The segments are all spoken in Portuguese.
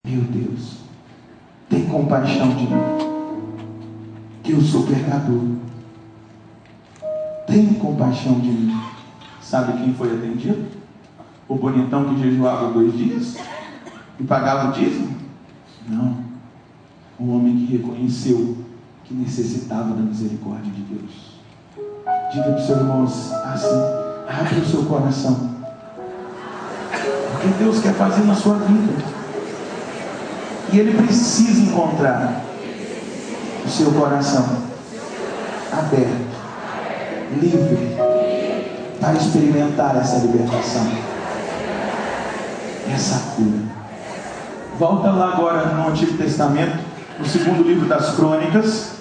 Meu Deus, tem compaixão de mim, que eu sou pecador. Tem compaixão de mim. Sabe quem foi atendido? O bonitão que jejuava 2 dias e pagava o dízimo? Não. Um homem que reconheceu que necessitava da misericórdia de Deus. Diga para os seus irmãos assim: abre o seu coração, porque Deus quer fazer na sua vida, e Ele precisa encontrar o seu coração aberto, livre, para experimentar essa libertação, essa cura. Volta lá agora no Antigo Testamento, no 2º livro das Crônicas.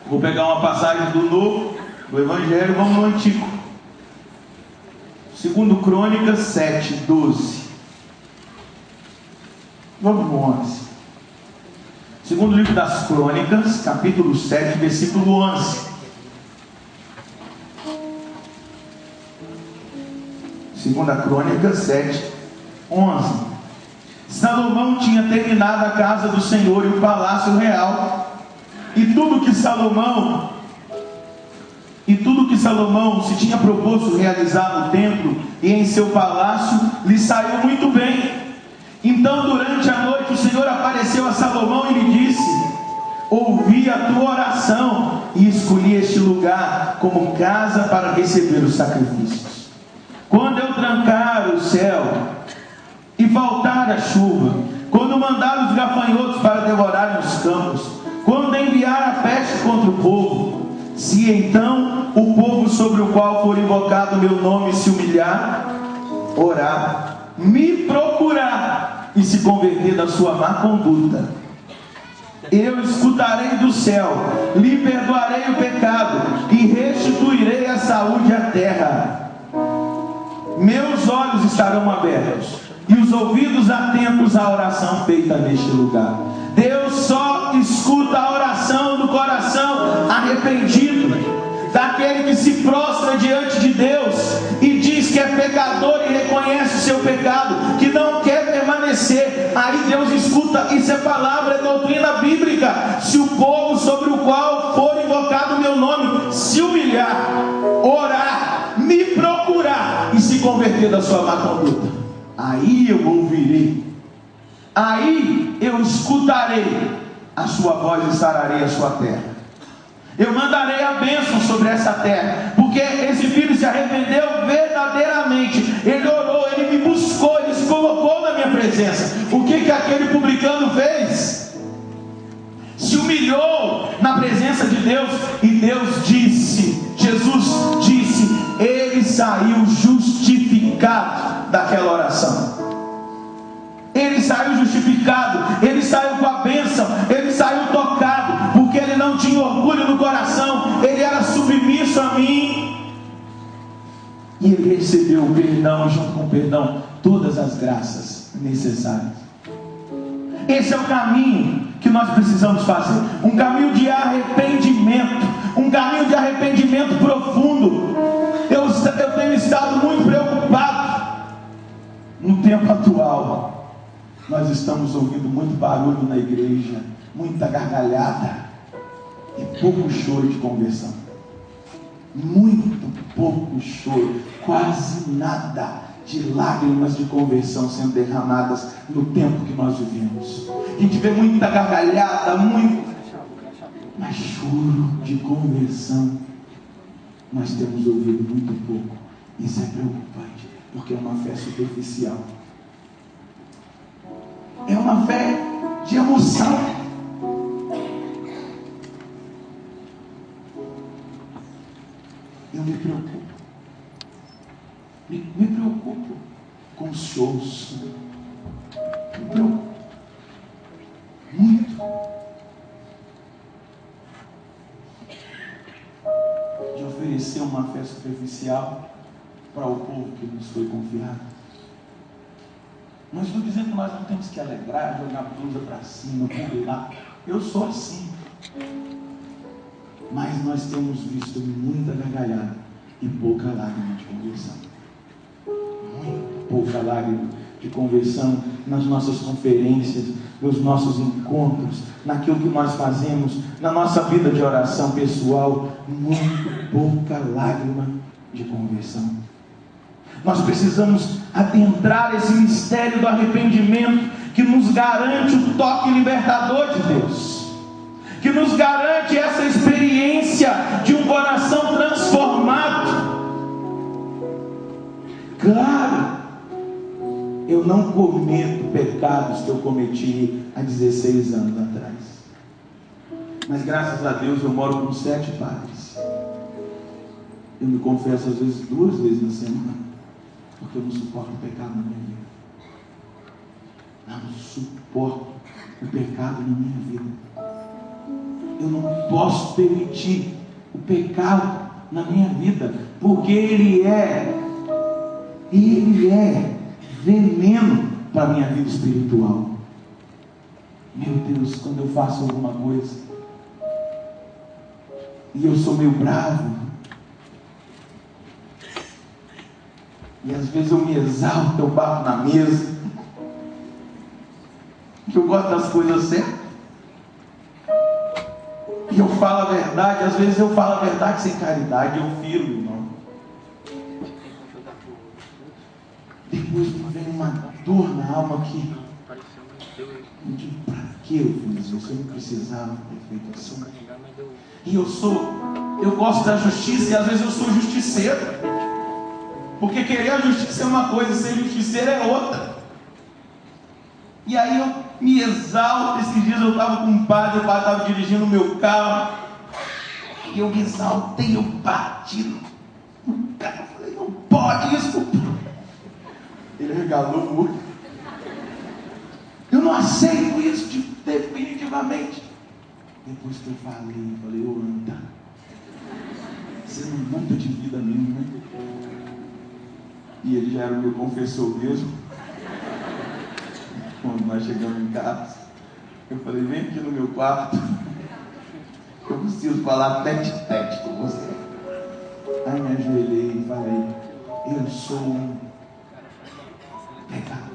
Vou pegar uma passagem do Novo, do Evangelho, vamos no Antigo. 2 Crônicas 7, 12. Vamos no 11. 2º livro das Crônicas, capítulo 7, versículo 11. 2 Crônicas 7, 11. Salomão tinha terminado a casa do Senhor e o palácio real, e tudo que Salomão se tinha proposto realizar no templo e em seu palácio lhe saiu muito bem. Então durante a noite o Senhor apareceu a Salomão e lhe disse: ouvi a tua oração e escolhi este lugar como casa para receber os sacrifícios. Quando eu trancar o céu e faltar a chuva, quando mandar os gafanhotos para devorarem os campos, quando enviar a peste contra o povo, se então o povo sobre o qual for invocado o meu nome se humilhar, orar, me procurar e se converter da sua má conduta, eu escutarei do céu, lhe perdoarei o pecado e restituirei a saúde à terra. Meus olhos estarão abertos e os ouvidos atentos à oração feita neste lugar. Deus só escuta a oração do coração arrependido, daquele que se prostra diante de Deus e diz que é pecador e reconhece o seu pecado, que não quer permanecer. Aí Deus escuta. Isso é palavra, é doutrina bíblica. Se o povo sobre o qual for invocado o meu nome se humilhar, orar, me procurar e se converter da sua má conduta, aí eu ouvirei, aí eu escutarei a sua voz e sararei a sua terra. Eu mandarei a bênção sobre essa terra, porque esse filho se arrependeu verdadeiramente. Ele orou, ele me buscou, ele se colocou na minha presença. O que aquele publicano fez? Se humilhou na presença de Deus, e Deus disse, Jesus disse, ele saiu justificado daquela oração. Ele saiu justificado, ele saiu com a bênção, ele saiu tocado, porque ele não tinha orgulho no coração, ele era submisso a mim, e ele recebeu o perdão, e junto com o perdão, todas as graças necessárias. Esse é o caminho que nós precisamos fazer, um caminho de arrependimento, um caminho de arrependimento profundo. Eu tenho estado muito preocupado no tempo atual. Nós estamos ouvindo muito barulho na igreja, muita gargalhada e pouco choro de conversão. Muito pouco choro, quase nada de lágrimas de conversão sendo derramadas no tempo que nós vivemos. A gente vê muita gargalhada, mas choro de conversão nós temos ouvido muito pouco. Isso é preocupante, porque é uma fé superficial. É uma fé de emoção. Eu me preocupo. Me preocupo com os shows. Me preocupo muito. De oferecer uma fé superficial para o povo que nos foi confiado. Não estou dizendo que nós não temos que alegrar, jogar a blusa para cima, pular. Eu sou assim. Mas nós temos visto muita gargalhada e pouca lágrima de conversão. Muito pouca lágrima de conversão, nas nossas conferências, nos nossos encontros, naquilo que nós fazemos, na nossa vida de oração pessoal, muito pouca lágrima de conversão. Nós precisamos adentrar esse mistério do arrependimento, que nos garante o toque libertador de Deus, que nos garante essa experiência de um coração transformado. Claro, eu não cometo pecados que eu cometi há 16 anos atrás, mas graças a Deus eu moro com 7 padres. Eu me confesso às vezes 2 vezes na semana, porque eu não suporto o pecado na minha vida. Não suporto o pecado na minha vida. Eu não posso permitir o pecado na minha vida, porque ele é veneno para a minha vida espiritual. Meu Deus, quando eu faço alguma coisa e eu sou meio bravo, e às vezes eu me exalto, eu bato na mesa, que eu gosto das coisas certas, e eu falo a verdade. Às vezes eu falo a verdade sem caridade, eu firo, irmão. Depois me vem uma dor na alma que eu digo, para que eu fiz isso? Eu não precisava ter feito isso. E eu gosto da justiça, e às vezes eu sou justiceiro, porque querer a justiça é uma coisa, ser justiceiro é outra. E aí eu me exalto. Esses dias eu estava com um padre, o padre estava dirigindo o meu carro, e eu me exaltei, eu bati no carro, falei, não pode isso. Ele regalou o olho. Eu não aceito isso definitivamente. Depois que eu falei, ô anda, você não muda de vida mesmo, né? E ele já era o meu confessor mesmo. Quando nós chegamos em casa, eu falei, vem aqui no meu quarto, eu preciso falar tete-tete com você. Aí me ajoelhei e falei, eu sou um pecado.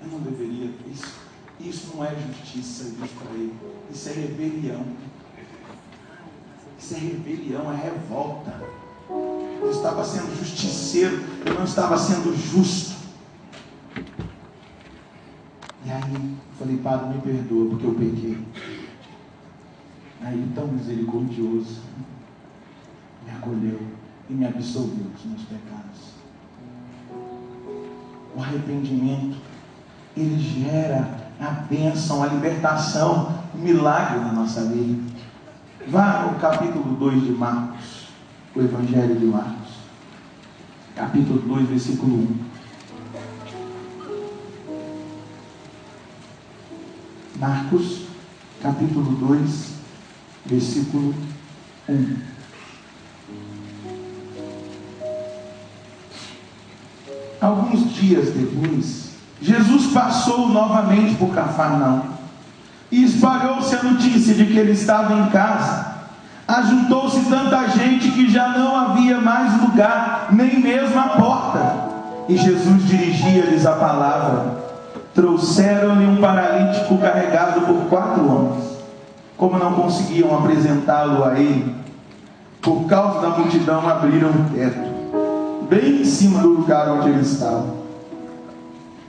Eu não deveria. Isso não é justiça, diz para ele. Isso é rebelião. Isso é rebelião, é revolta. Eu estava sendo justiceiro, eu não estava sendo justo. E aí eu falei, padre, me perdoa porque eu pequei. Aí ele, tão misericordioso, me acolheu e me absolveu dos meus pecados. O arrependimento, ele gera a bênção, a libertação, o milagre na nossa vida. Vá no capítulo 2 de Marcos, o Evangelho de Marcos, capítulo 2, versículo 1. Marcos, capítulo 2, versículo 1. Alguns dias depois, Jesus passou novamente por Cafarnaum e espalhou-se a notícia de que ele estava em casa. Ajuntou-se tanta gente que já não havia mais lugar, nem mesmo a porta. E Jesus dirigia-lhes a palavra. Trouxeram-lhe um paralítico carregado por 4 homens. Como não conseguiam apresentá-lo a ele, por causa da multidão, abriram o teto, bem em cima do lugar onde ele estava,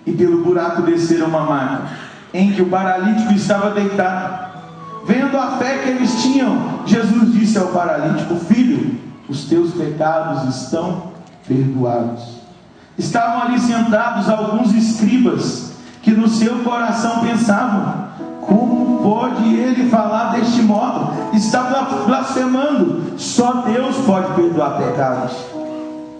e pelo buraco desceram uma maca, em que o paralítico estava deitado. Vendo a fé que eles tinham, Jesus disse ao paralítico, filho, os teus pecados estão perdoados. Estavam ali sentados alguns escribas, que no seu coração pensavam, como pode ele falar deste modo? Está blasfemando. Só Deus pode perdoar pecados.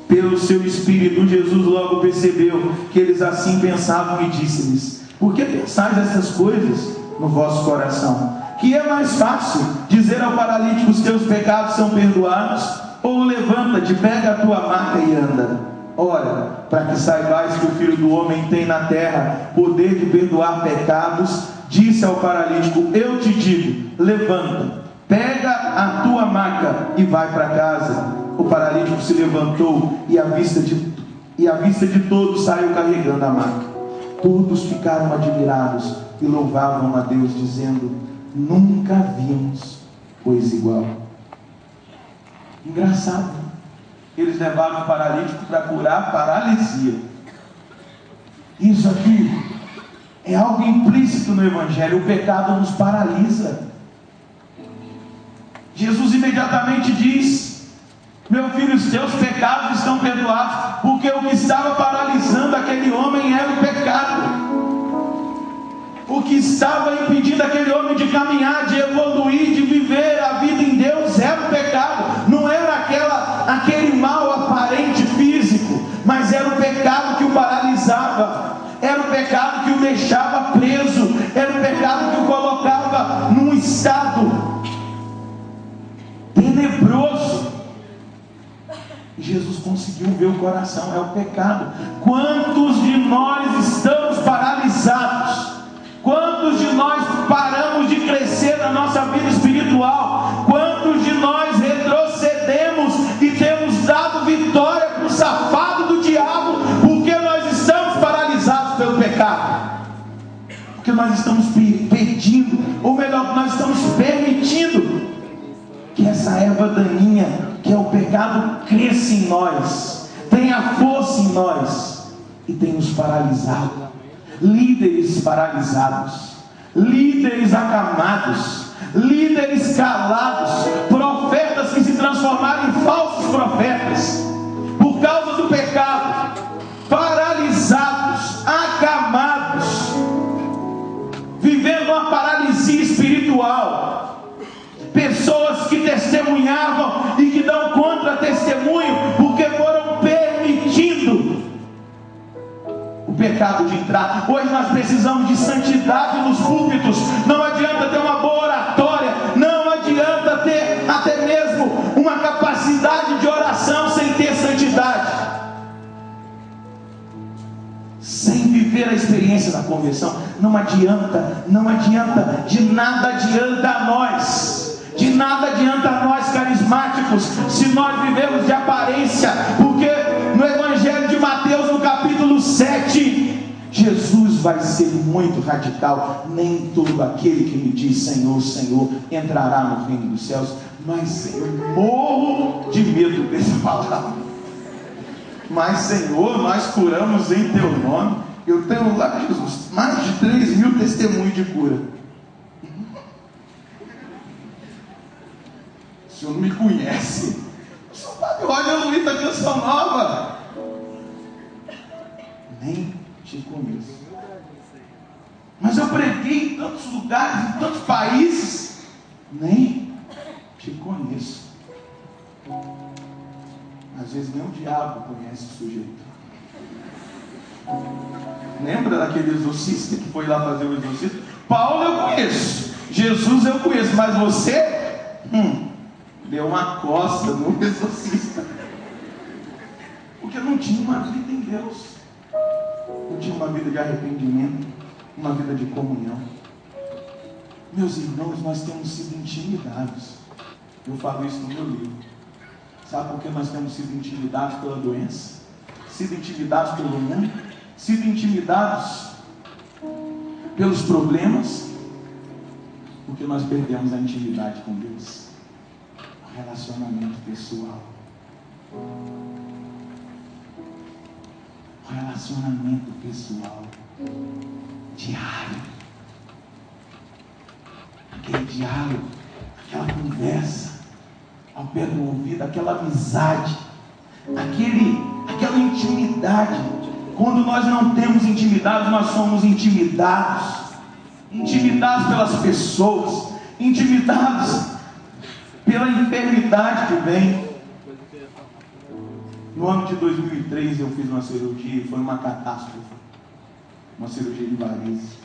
Pelo seu espírito, Jesus logo percebeu que eles assim pensavam e disse-lhes, por que pensais essas coisas no vosso coração? Que é mais fácil dizer ao paralítico, os teus pecados são perdoados, ou levanta-te, pega a tua maca e anda. Ora, para que saibais que o Filho do Homem tem na terra poder de perdoar pecados, disse ao paralítico, eu te digo, levanta, pega a tua maca e vai para casa. O paralítico se levantou e à vista de e à vista de todos saiu carregando a maca. Todos ficaram admirados e louvavam a Deus, dizendo: nunca vimos coisa igual. Engraçado, né? Eles levaram o paralítico para curar a paralisia. Isso aqui é algo implícito no Evangelho. O pecado nos paralisa. Jesus imediatamente diz: meu filho, os teus pecados estão perdoados, porque o que estava paralisando aquele homem era o pecado. O que estava impedindo aquele homem de caminhar, de evoluir, de viver a vida em Deus era o pecado. Não era aquele mal aparente físico, mas era o pecado que o paralisava, era o pecado que o deixava preso, era o pecado que o colocava num estado tenebroso. E Jesus conseguiu ver o coração, é o pecado. Quantos de nós estamos paralisados? Quantos de nós paramos de crescer na nossa vida espiritual? Quantos de nós retrocedemos e temos dado vitória para o safado do diabo, porque nós estamos paralisados pelo pecado? Porque nós estamos pedindo, ou melhor, nós estamos permitindo que essa erva daninha, que é o pecado, cresça em nós, tenha força em nós e tem nos paralisado. Líderes paralisados, líderes acamados, líderes calados, profetas que se transformaram em falsos profetas por causa do pecado, paralisados, acamados, vivendo uma paralisia espiritual. Pessoas que testemunhavam e que dão contra-testemunho porque foram permitindo o pecado de entrar. Hoje nós precisamos de santidade nos púlpitos. Não adianta ter uma boa oratória, não adianta ter até mesmo uma capacidade de oração sem ter santidade, sem viver a experiência da conversão. Não adianta, de nada adianta a nós. De nada adianta a nós carismáticos se nós vivemos de aparência, porque no Evangelho de Mateus, no capítulo 7, Jesus vai ser muito radical. Nem todo aquele que me diz Senhor, Senhor entrará no reino dos céus. Mas eu morro de medo dessa palavra. Mas Senhor, nós curamos em teu nome. Eu tenho lá, Jesus, mais de 3.000 testemunhos de cura. O senhor não me conhece? O senhor sabe, olha Luiz da Canção Nova. Nem te conheço. Mas eu preguei em tantos lugares, em tantos países. Nem te conheço. Às vezes nem o diabo conhece o sujeito. Lembra daquele exorcista que foi lá fazer o exorcismo? Paulo eu conheço, Jesus eu conheço, mas você deu uma costa no exorcista, porque não tinha uma vida em Deus, não tinha uma vida de arrependimento, uma vida de comunhão. Meus irmãos, nós temos sido intimidados. Eu falo isso no meu livro. Sabe por que nós temos sido intimidados pela doença? Sido intimidados pelo mundo? Sido intimidados pelos problemas? Porque nós perdemos a intimidade com Deus, o relacionamento pessoal, o relacionamento pessoal diário, aquele diálogo, aquela conversa ao pé do ouvido, aquela amizade, aquela intimidade. Quando nós não temos intimidade, nós somos intimidados pelas pessoas, intimidados pela enfermidade que vem. No ano de 2003 eu fiz uma cirurgia, foi uma catástrofe, uma cirurgia de varizes.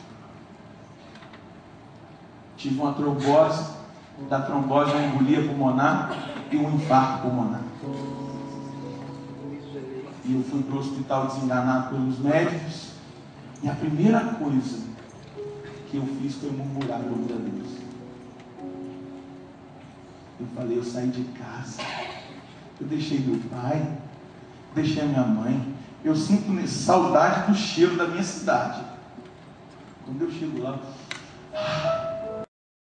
Tive uma trombose, da trombose uma embolia pulmonar e um infarto pulmonar. E eu fui para o hospital desenganado pelos médicos, e a primeira coisa que eu fiz foi murmurar contra Deus. Eu falei, eu saí de casa, eu deixei meu pai, deixei a minha mãe, eu sinto saudade do cheiro da minha cidade. Quando eu chego lá,